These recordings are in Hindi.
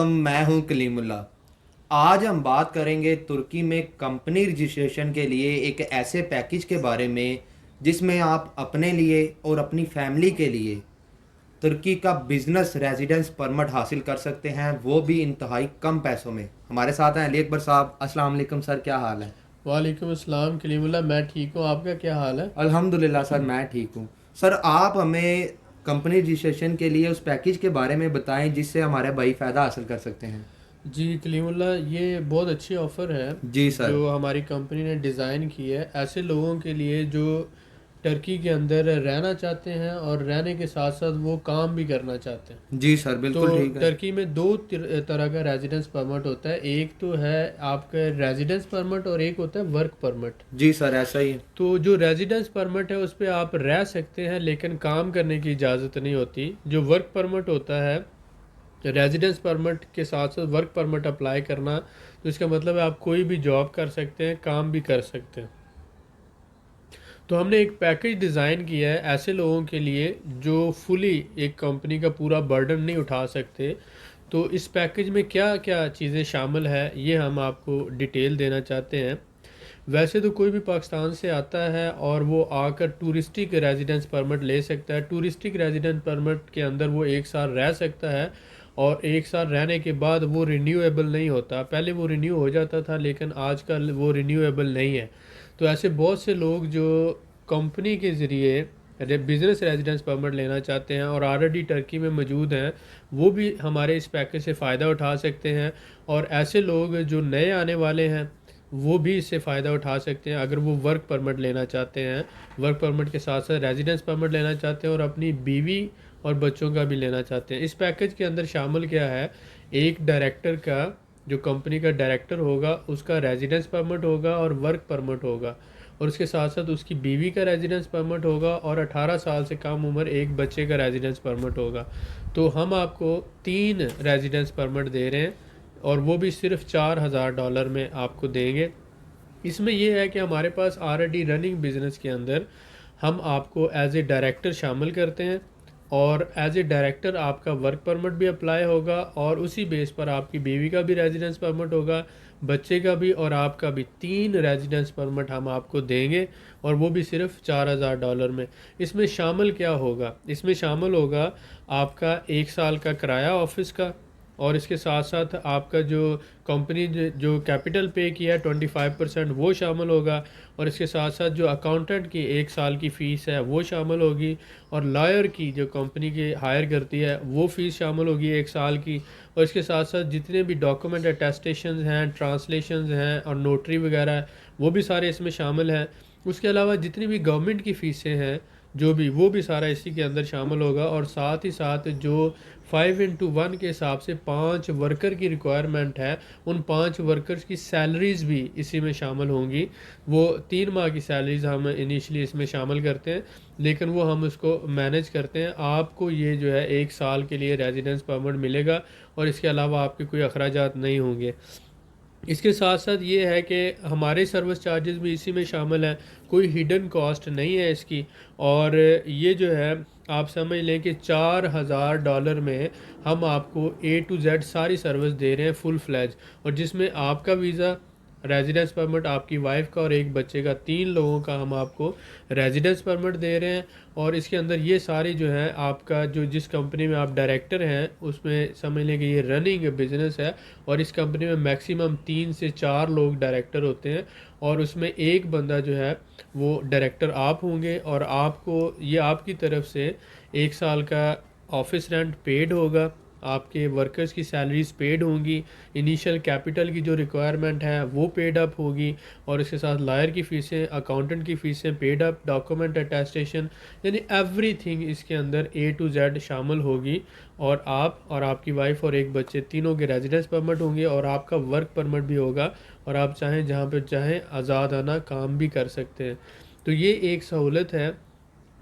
मैं हूं कलीमुल्ला। आज हम बात करेंगे तुर्की में कंपनी रजिस्ट्रेशन के लिए एक ऐसे पैकेज के बारे में जिसमें आप अपने लिए और अपनी फैमिली के लिए तुर्की का बिजनेस रेजिडेंस परमिट हासिल कर सकते हैं, वो भी इंतहाई कम पैसों में। हमारे साथ हैं अली अकबर साहब। अस्सलाम वालेकुम सर, क्या हाल है? वालेकुम अस्सलाम कलीमुल्लाह। मैं ठीक हूँ, आपका क्या हाल है? अल्हम्दुलिल्लाह सर, मैं ठीक हूँ। सर, आप हमें कंपनी रजिस्ट्रेशन के लिए उस पैकेज के बारे में बताएं जिससे हमारे भाई फ़ायदा हासिल कर सकते हैं। जी कलीमुल्लाह, ये बहुत अच्छी ऑफ़र है जी सर। जो हमारी कंपनी ने डिज़ाइन की है ऐसे लोगों के लिए जो टर्की के अंदर रहना चाहते हैं और रहने के साथ साथ वो काम भी करना चाहते हैं। जी सर, तो बिल्कुल ठीक है। टर्की में दो तरह का रेजिडेंस परमिट होता है। एक तो है आपका रेजिडेंस परमिट और एक होता है वर्क परमिट। जी सर, ऐसा ही है। तो जो रेजिडेंस परमिट है उस पर आप रह सकते हैं लेकिन काम करने की इजाज़त नहीं होती। जो वर्क परमिट होता है, रेजिडेंस परमिट के साथ साथ वर्क परमिट अप्लाई करना, तो इसका मतलब है आप कोई भी जॉब कर सकते हैं, काम भी कर सकते हैं। तो हमने एक पैकेज डिज़ाइन किया है ऐसे लोगों के लिए जो फुली एक कंपनी का पूरा बर्डन नहीं उठा सकते। तो इस पैकेज में क्या क्या चीज़ें शामिल है ये हम आपको डिटेल देना चाहते हैं। वैसे तो कोई भी पाकिस्तान से आता है और वो आकर टूरिस्टिक रेजिडेंस परमिट ले सकता है। टूरिस्टिक रेजिडेंस परमिट के अंदर वो एक साल रह सकता है और एक साल रहने के बाद वो रिन्यूएबल नहीं होता। पहले वो रिन्यू हो जाता था लेकिन आजकल वो रिन्यूएबल नहीं है। तो ऐसे बहुत से लोग जो कंपनी के ज़रिए बिज़नेस रेजिडेंस परमिट लेना चाहते हैं और ऑलरेडी टर्की में मौजूद हैं, वो भी हमारे इस पैकेज से फ़ायदा उठा सकते हैं। और ऐसे लोग जो नए आने वाले हैं वो भी इससे फ़ायदा उठा सकते हैं अगर वो वर्क परमिट लेना चाहते हैं। वर्क परमिट के साथ साथ रेजिडेंस परमिट लेना चाहते हैं और अपनी बीवी और बच्चों का भी लेना चाहते हैं। इस पैकेज के अंदर शामिल क्या है, एक डायरेक्टर का, जो कंपनी का डायरेक्टर होगा उसका रेजिडेंस परमिट होगा और वर्क परमिट होगा, और उसके साथ साथ उसकी बीवी का रेजिडेंस परमिट होगा और 18 साल से कम उम्र एक बच्चे का रेजिडेंस परमिट होगा। तो हम आपको 3 रेजिडेंस परमिट दे रहे हैं और वो भी सिर्फ $4000 में आपको देंगे। इसमें यह है कि हमारे पास ऑलरेडी रनिंग बिजनेस के अंदर हम आपको एज ए डायरेक्टर शामिल करते हैं और एज ए डायरेक्टर आपका वर्क परमिट भी अप्लाई होगा और उसी बेस पर आपकी बीवी का भी रेजिडेंस परमिट होगा, बच्चे का भी और आपका भी। 3 रेजिडेंस परमिट हम आपको देंगे और वो भी सिर्फ $4000 में। इसमें शामिल क्या होगा, इसमें शामिल होगा आपका 1 साल का किराया ऑफिस का, और इसके साथ साथ आपका जो कंपनी जो कैपिटल पे किया है 25% वो शामिल होगा, और इसके साथ साथ जो अकाउंटेंट की 1 साल की फ़ीस है वो शामिल होगी, और लॉयर की जो कंपनी की हायर करती है वो फ़ीस शामिल होगी 1 साल की। और इसके साथ साथ जितने भी डॉक्यूमेंट अटेस्टेशन हैं, ट्रांसलेशन हैं और नोटरी वगैरह, वो भी सारे इसमें शामिल हैं। उसके अलावा जितनी भी गवर्नमेंट की फ़ीसें हैं जो भी, वो भी सारा इसी के अंदर शामिल होगा। और साथ ही साथ जो 5x1 के हिसाब से 5 वर्कर की रिक्वायरमेंट है, उन 5 वर्कर्स की सैलरीज़ भी इसी में शामिल होंगी। वो 3 माह की सैलरीज़ हम इनिशियली इसमें शामिल करते हैं लेकिन वो हम उसको मैनेज करते हैं। आपको ये जो है 1 साल के लिए रेजिडेंस परमिट मिलेगा और इसके अलावा आपके कोई अखराजात नहीं होंगे। इसके साथ साथ ये है कि हमारे सर्विस चार्जेस भी इसी में शामिल हैं, कोई हिडन कॉस्ट नहीं है इसकी। और ये जो है आप समझ लें कि $4000 में हम आपको A to Z सारी सर्विस दे रहे हैं फुल फ्लैज, और जिसमें आपका वीज़ा, रेजिडेंस परमिट आपकी वाइफ का और एक बच्चे का, 3 लोगों का हम आपको रेजिडेंस परमिट दे रहे हैं। और इसके अंदर ये सारी जो है आपका जो जिस कंपनी में आप डायरेक्टर हैं उसमें समझ लें कि ये रनिंग बिजनेस है, और इस कंपनी में मैक्सिमम 3 से 4 लोग डायरेक्टर होते हैं और उसमें एक बंदा जो है वो डायरेक्टर आप होंगे। और आपको ये आपकी तरफ से 1 साल का ऑफिस रेंट पेड होगा, आपके वर्कर्स की सैलरीज पेड होंगी, इनिशियल कैपिटल की जो रिक्वायरमेंट है वो पेड अप होगी, और इसके साथ लॉयर की फ़ीसें, अकाउंटेंट की फ़ीसें पेड अप, डॉक्यूमेंट अटेस्टेशन, यानी एवरीथिंग इसके अंदर A to Z शामिल होगी। और आप और आपकी वाइफ और एक बच्चे तीनों के रेजिडेंस परमिट होंगे और आपका वर्क परमिट भी होगा, और आप चाहें जहाँ पे चाहें आज़ाद आना काम भी कर सकते हैं। तो ये एक सहूलत है।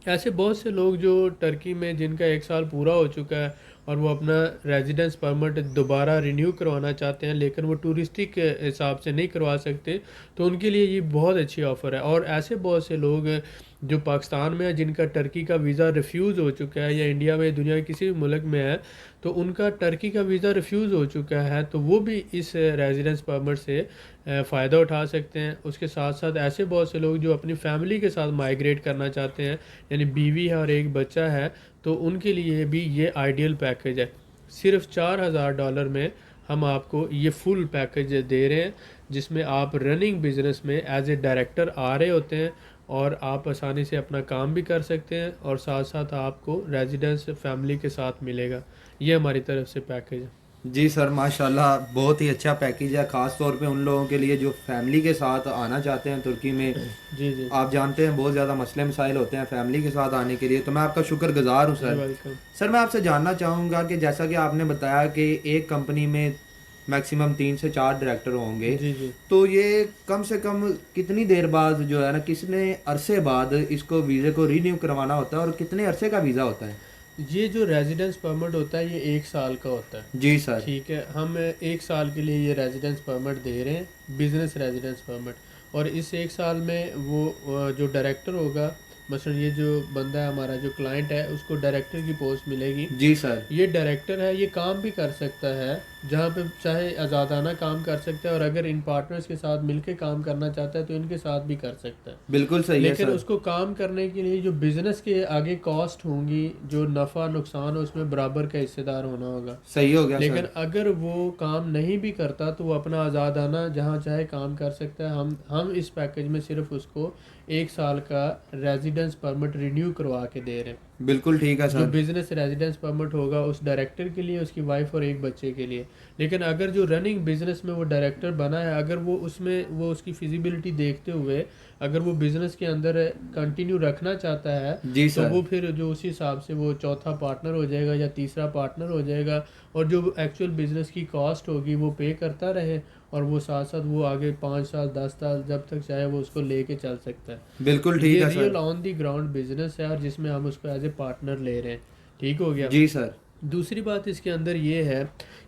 ऐसे बहुत से लोग जो टर्की में जिनका 1 साल पूरा हो चुका है और वो अपना रेजिडेंस परमिट दोबारा रिन्यू करवाना चाहते हैं लेकिन वो टूरिस्टिक के हिसाब से नहीं करवा सकते, तो उनके लिए ये बहुत अच्छी ऑफ़र है। और ऐसे बहुत से लोग जो पाकिस्तान में है, जिनका टर्की का वीज़ा रिफ्यूज़ हो चुका है, या इंडिया में, दुनिया के किसी भी मुल्क में है, तो उनका टर्की का वीज़ा रिफ्यूज़ हो चुका है, तो वो भी इस रेजिडेंस परमिट से फ़ायदा उठा सकते हैं। उसके साथ साथ ऐसे बहुत से लोग जो अपनी फैमिली के साथ माइग्रेट करना चाहते हैं, यानी बीवी है और एक बच्चा है, तो उनके लिए भी ये आइडियल पैकेज है। सिर्फ $4000 में हम आपको ये फुल पैकेज दे रहे हैं, जिसमें आप रनिंग बिजनेस में एज ए डायरेक्टर आ रहे होते हैं, और आप आसानी से अपना काम भी कर सकते हैं, और साथ साथ आपको रेजिडेंस फैमिली के साथ मिलेगा। ये हमारी तरफ से पैकेज है। जी सर, माशाल्लाह बहुत ही अच्छा पैकेज है, ख़ास तौर पे उन लोगों के लिए जो फैमिली के साथ आना चाहते हैं तुर्की में। जी जी आप जानते हैं बहुत ज़्यादा मसले मसाइल होते हैं फैमिली के साथ आने के लिए, तो मैं आपका शुक्रगुजार हूँ जी, सर। वेलकम। सर मैं आपसे जानना चाहूँगा कि जैसा कि आपने बताया कि एक कंपनी में मैक्सिमम 3 से 4 डायरेक्टर होंगे, जी जी तो ये कम से कम कितनी देर बाद जो है ना, कितने अरसे बाद इसको वीज़े को रीन्यू करवाना होता है और कितने अरसे का वीज़ा होता है? ये जो रेजिडेंस परमिट होता है, ये 1 साल का होता है। जी सर। ठीक है, हम 1 साल के लिए ये रेजिडेंस परमिट दे रहे हैं, बिजनेस रेजिडेंस परमिट। और इस 1 साल में वो जो डायरेक्टर होगा, मसलन ये जो बंदा है हमारा, जो क्लाइंट है, उसको डायरेक्टर की पोस्ट मिलेगी। जी सर। ये डायरेक्टर है, ये काम भी कर सकता है जहाँ पे चाहे, आज़ादाना काम कर सकता है, और अगर इन पार्टनर्स के साथ मिलके काम करना चाहता है तो इनके साथ भी कर सकता है। बिल्कुल सही है लेकिन सर। उसको काम करने के लिए जो बिजनेस के आगे कॉस्ट होंगी, जो नफ़ा नुकसान हो, उसमें बराबर का हिस्सेदार होना होगा। सही हो गया लेकिन सर। अगर वो काम नहीं भी करता तो वो अपना आज़ादाना जहाँ चाहे काम कर सकता है। हम इस पैकेज में सिर्फ उसको 1 साल का रेजिडेंस परमिट रिन्यू करवा के दे रहे हैं। बिल्कुल ठीक है जो सर। बिजनेस रेजिडेंस परमिट होगा उस डायरेक्टर के लिए, उसकी वाइफ और एक बच्चे के लिए। लेकिन अगर जो रनिंग बिजनेस में वो डायरेक्टर बना है, अगर वो उसमें वो उसकी फिजिबिलिटी देखते हुए अगर वो बिजनेस के अंदर कंटिन्यू रखना चाहता है, जी तो सर। वो फिर जो उसी हिसाब से वो चौथा पार्टनर हो जाएगा या तीसरा पार्टनर हो जाएगा, और जो एक्चुअल बिजनेस की कॉस्ट होगी वो पे करता रहे, और वो साथ साथ वो आगे 5 साल 10 साल जब तक चाहे वो उसको लेके चल सकता है। बिल्कुल ठीक ये है real sir. On the ground business है, और जिसमें हम उसको एज ए पार्टनर ले रहे हैं। ठीक हो गया। जी सर। दूसरी बात इसके अंदर ये है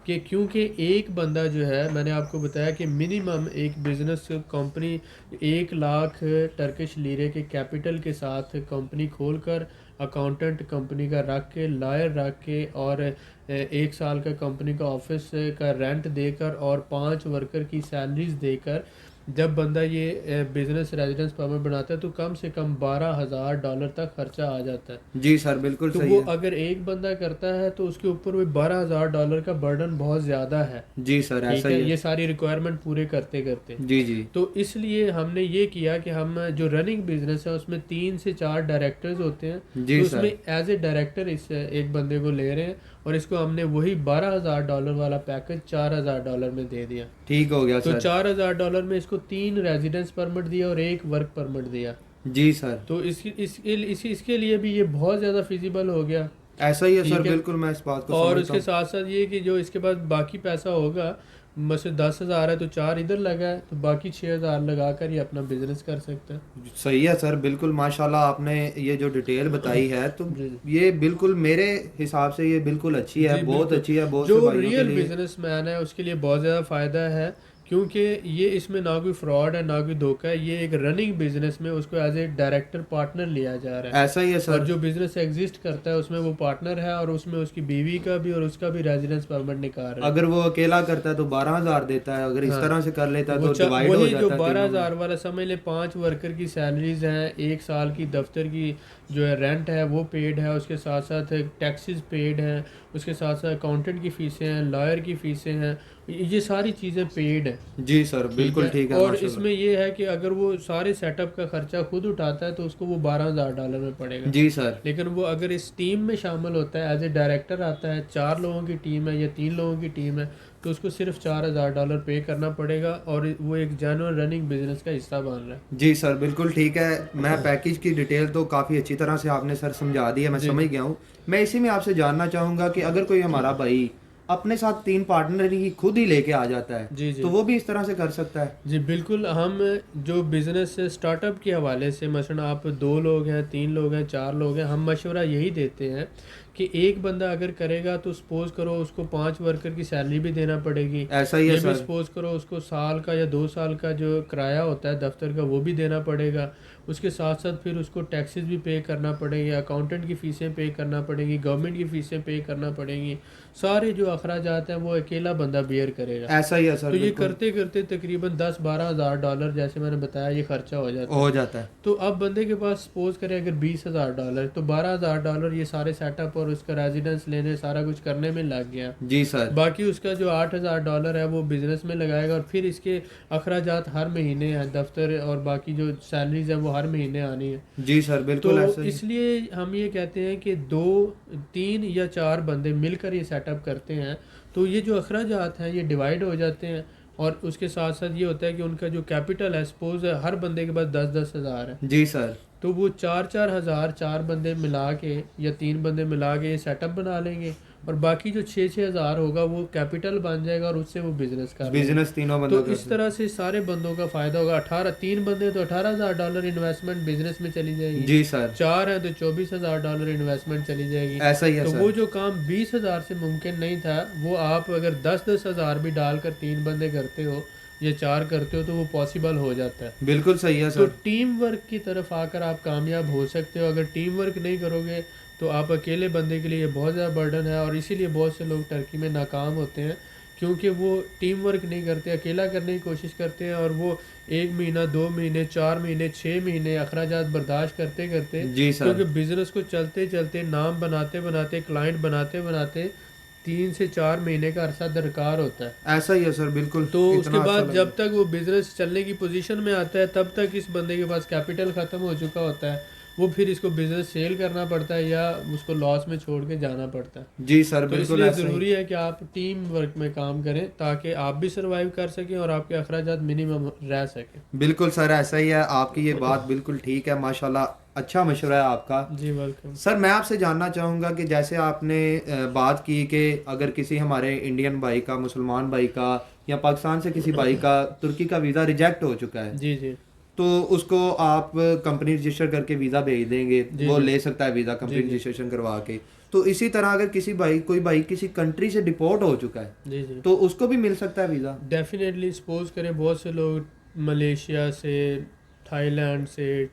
कि क्योंकि एक बंदा जो है, मैंने आपको बताया कि मिनिमम एक बिज़नेस कंपनी 1 लाख टर्किश लीरे के कैपिटल के साथ कंपनी खोलकर, अकाउंटेंट कंपनी का रख के, लॉयर रख के, और 1 साल का कंपनी का ऑफिस का रेंट देकर, और 5 वर्कर की सैलरीज देकर, जब बंदा ये बिज़नेस रेजिडेंस परमिट बनाता है तो कम से कम $12,000 तक खर्चा आ जाता है। जी सर, बिल्कुल तो सही वो है। अगर एक बंदा करता है तो उसके ऊपर वो $12,000 का बर्डन बहुत ज़्यादा है। जी सर, ठीक ऐसा ही है, है। ये सारी रिक्वायरमेंट पूरे करते करते। जी जी। तो इसलिए हमने ये किया कि हम जो रनिंग बिजनेस है उसमें 3 से 4 डायरेक्टर्स होते हैं, जी तो सर। उसमें एज ए डायरेक्टर इस एक बंदे को ले रहे हैं, और इसको हमने वही $12,000 वाला पैकेज $4,000 में दे दिया। ठीक हो गया तो सर। $4,000 में इसको 3 रेजिडेंस परमिट दिया और 1 वर्क परमिट दिया। जी सर। तो इसके लिए भी ये बहुत ज़्यादा फिजिबल हो गया। ऐसा ही है सर, ठीक है। बिल्कुल मैं इस बात को और समझता उसके हूँ। साथ साथ ये कि जो इसके बाद बाकी पैसा होगा, मतलब 10,000 है तो 4 इधर लगा है, तो बाकी 6,000 लगा कर ये अपना बिजनेस कर सकता है। सही है सर, बिल्कुल माशाल्लाह आपने ये जो डिटेल बताई है, तो जी ये बिल्कुल मेरे हिसाब से ये बिल्कुल अच्छी है, जी बहुत बिल्कुल। अच्छी है बहुत से जो भाइयों के रियल लिए। बिजनेसमैन है उसके लिए बहुत ज़्यादा फ़ायदा है, क्योंकि ये इसमें ना कोई फ्रॉड है ना कोई धोखा है। ये एक रनिंग बिजनेस में उसको एज ए डायरेक्टर पार्टनर लिया जा रहा है, ऐसा ही है और सर। जो बिजनेस एग्जिस्ट करता है उसमें वो पार्टनर है, और उसमें उसकी बीवी का भी और उसका भी रेजिडेंस परमिट निकाल रहा है। अगर वो अकेला करता है तो 12,000 देता है, अगर इस हाँ। तरह से कर लेता है वो तो डिवाइड हो वही जो जाता है तीनों में। 12,000 वाला समझ ले, 5 वर्कर की सैलरीज हैं, 1 साल की दफ्तर की जो है रेंट है वो पेड है, उसके साथ साथ टैक्सेस पेड हैं, उसके साथ साथ अकाउंटेंट की फ़ीसें हैं, लॉयर की फ़ीसें हैं, ये सारी चीज़ें पेड हैं। जी सर, बिल्कुल ठीक है और माशाल्लाह। इसमें ये है कि अगर वो सारे सेटअप का खर्चा खुद उठाता है तो उसको वो $12,000 में पड़ेगा। जी सर। लेकिन वो अगर इस टीम में शामिल होता है, एज ए डायरेक्टर आता है, 4 लोगों की टीम है या 3 लोगों की टीम है, तो उसको सिर्फ $4,000 पे करना पड़ेगा, और वो एक जेन्युइन रनिंग बिजनेस का हिस्सा बन रहा है। जी सर, बिल्कुल ठीक है। मैं पैकेज की डिटेल तो काफ़ी अच्छी तरह से आपने सर समझा दी है, मैं जी समझ जी गया हूँ। मैं इसी में आपसे जानना चाहूँगा कि अगर कोई हमारा भाई अपने साथ 3 पार्टनर ही खुद ही लेके आ जाता है, जी जी तो वो भी इस तरह से कर सकता है? जी बिल्कुल। हम जो बिज़नेस स्टार्टअप के हवाले से, मसलन आप 2 लोग हैं, 3 लोग हैं, 4 लोग हैं, हम मशवरा यही देते हैं कि एक बंदा अगर करेगा तो सपोज करो उसको 5 वर्कर की सैलरी भी देना पड़ेगी, ऐसा ही है ये भी सर। सपोज करो उसको साल का या 2 साल का जो किराया होता है दफ्तर का वो भी देना पड़ेगा, उसके साथ साथ फिर उसको टैक्सेस भी पे करना पड़ेंगे, अकाउंटेंट की फ़ीसें पे करना पड़ेंगी, गवर्नमेंट की फ़ीसें पे करना पड़ेंगी, सारे जो अखराजात हैं वो अकेला बंदा बेयर करेगा। ऐसा ही है तो सर, ये बिल्कुल करते करते तकरीबन 10-12 हज़ार डॉलर जैसे मैंने बताया ये खर्चा हो जाता है। हो जाता है। तो अब बंदे के पास सपोज करें अगर 20,000 डॉलर, तो 12,000 डॉलर ये सारे सेटअप और उसका रेजिडेंस लेने सारा कुछ करने में लग गया। जी सर। बाकी उसका जो 8,000 डॉलर है वो बिजनेस में लगाएगा, और फिर इसके अखराजात हर महीने हैं, दफ्तर और बाकी जो सैलरीज हैं वो हर महीने आनी है। जी सर, तो बिल्कुल ऐसा ही। इसलिए हम ये कहते हैं कि 2, 3 या 4 बंदे मिलकर ये सेटअप करते हैं, तो ये जो अखराजात हैं ये डिवाइड हो जाते हैं, और उसके साथ साथ ये होता है कि उनका जो कैपिटल है, सपोज हर बंदे के पास 10-10 हज़ार है, जी सर। तो वो 4-4 हज़ार 4 बंदे मिला के या 3 बंदे मिला के ये सेटअप बना लेंगे, और बाकी जो 6-6 हज़ार होगा वो कैपिटल बन जाएगा और उससे वो बिजनेस कर लेंगे। बिजनेस तीनों तो बंदों का इस तरह से सारे बंदों का फ़ायदा होगा। 3 बंदे तो 18,000 डॉलर इन्वेस्टमेंट बिजनेस में चली जाएगी, जी सर। 4 है तो 24,000 डॉलर इन्वेस्टमेंट चली जाएगी। ऐसा ही है तो सर। वो जो काम 20,000 से मुमकिन नहीं था, वो आप अगर 10-10 हज़ार भी डालकर 3 बंदे करते हो या 4 करते हो तो वो पॉसिबल हो जाता है। बिल्कुल सही है तो सर। टीम वर्क की तरफ आकर आप कामयाब हो सकते हो। अगर टीम वर्क नहीं करोगे तो आप अकेले बंदे के लिए ये बहुत ज़्यादा बर्डन है, और इसीलिए बहुत से लोग टर्की में नाकाम होते हैं, क्योंकि वो टीम वर्क नहीं करते, अकेला करने की कोशिश करते हैं, और वो 1 महीना 2 महीने 4 महीने 6 महीने अखराजात बर्दाश्त करते करते, जी सर। क्योंकि बिज़नेस को चलते चलते नाम बनाते बनाते क्लाइंट बनाते बनाते 3 से 4 महीने का अरसा दरकार होता है। ऐसा ही है सर, बिल्कुल। तो उसके इतना अच्छा बाद लगा। जब तक वो बिजनेस चलने की पोजीशन में आता है तब तक इस बंदे के पास कैपिटल ख़त्म हो चुका होता है, वो फिर इसको बिजनेस सेल करना पड़ता है या उसको लॉस में छोड़ के जाना पड़ता है। जी सर, तो बिल्कुल इसलिए ऐसा ही। ज़रूरी है कि आप टीम वर्क में काम करें ताकि आप भी सर्वाइव कर सकें और आपके अखराजात मिनिमम रह सकें। बिल्कुल सर, ऐसा ही है। आपकी ये बात बिल्कुल ठीक है, माशाल्लाह। अच्छा मशवरा है आपका। जी वेलकम। सर मैं आपसे जानना चाहूँगा कि जैसे आपने बात की कि अगर किसी हमारे इंडियन भाई का, मुसलमान भाई का या पाकिस्तान से किसी भाई का तुर्की का वीज़ा रिजेक्ट हो चुका है, जी जी तो उसको आप कंपनी रजिस्टर करके वीज़ा भेज देंगे, जी वो जी ले सकता है वीज़ा कंपनी जी जी रजिस्ट्रेशन करवा के। तो इसी तरह अगर कोई भाई किसी कंट्री से डिपोर्ट हो चुका है, जी जी तो उसको भी मिल सकता है वीज़ा? डेफिनेटली। सपोज करें बहुत से लोग मलेशिया से, थाईलैंड से,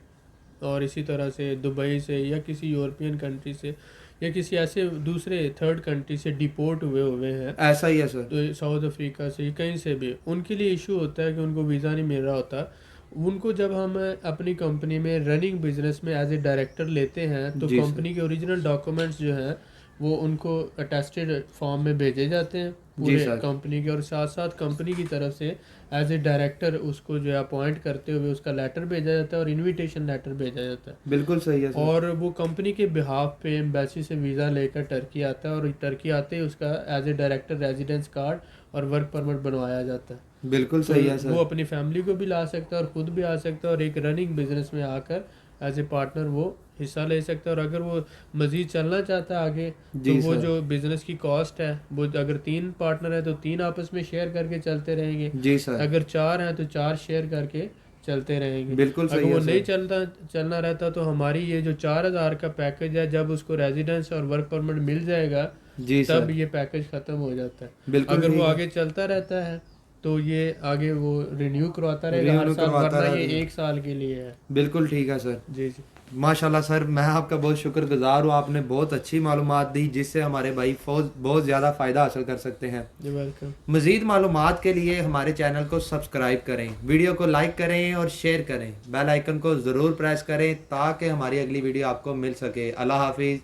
और इसी तरह से दुबई से या किसी यूरोपियन कंट्री से या किसी ऐसे दूसरे थर्ड कंट्री से डिपोर्ट हुए हैं, ऐसा ही है सर। तो साउथ अफ्रीका से कहीं से भी, उनके लिए इशू होता है कि उनको वीज़ा नहीं मिल रहा होता। उनको जब हम अपनी कंपनी में रनिंग बिजनेस में एज ए डायरेक्टर लेते हैं तो जी सर। कंपनी के ओरिजिनल डॉक्यूमेंट्स जो हैं वो उनको अटेस्टेड फॉर्म में भेजे जाते हैं जी पूरे सर। कंपनी के, और साथ साथ कंपनी की तरफ से एज ए डायरेक्टर उसको जो है अपॉइंट करते हुए उसका लेटर भेजा जाता है और इनविटेशन लेटर भेजा जाता है, बिल्कुल सही है सर। और वो कंपनी के बिहाफ पे एम्बेसी से वीज़ा लेकर टर्की आता है, और टर्की आते ही उसका as a director residence card और वर्क परमिट बनवाया जाता है। बिल्कुल तो सही है वो सर। अपनी फैमिली को भी ला सकता है और ख़ुद भी आ सकता है, और एक रनिंग बिजनेस में आकर एज ए पार्टनर वो हिस्सा ले सकता है। और अगर वो मज़ीद चलना चाहता है आगे तो जी वो सर। जो बिज़नेस की कॉस्ट है वो अगर 3 पार्टनर है तो 3 आपस में शेयर करके चलते रहेंगे, जी सर। अगर 4 हैं तो 4 शेयर करके चलते रहेंगे। बिल्कुल अगर सही वो है नहीं सर। चलना रहता तो हमारी ये जो 4,000 का पैकेज है, जब उसको रेजिडेंस और वर्क परमिट मिल जाएगा जी तब सर। ये पैकेज ख़त्म हो जाता है। बिल्कुल अगर वो ठीक है। आगे चलता रहता है तो ये आगे वो रिन्यू करवाता रहेगा हर रिन्यू साल, करवाता वरना ये रहेगा। 1 साल के लिए है। बिल्कुल ठीक है सर। जी जी माशाल्लाह सर, मैं आपका बहुत शुक्रगुजार हूँ। आपने बहुत अच्छी मालूमात दी जिससे हमारे भाई बहुत ज़्यादा फ़ायदा हासिल कर सकते हैं। जी वेलकम। मज़ीद मालूमात के लिए हमारे चैनल को सब्सक्राइब करें, वीडियो को लाइक करें और शेयर करें, बेल आइकन को ज़रूर प्रेस करें ताकि हमारी अगली वीडियो आपको मिल सके। अल्लाह हाफिज़।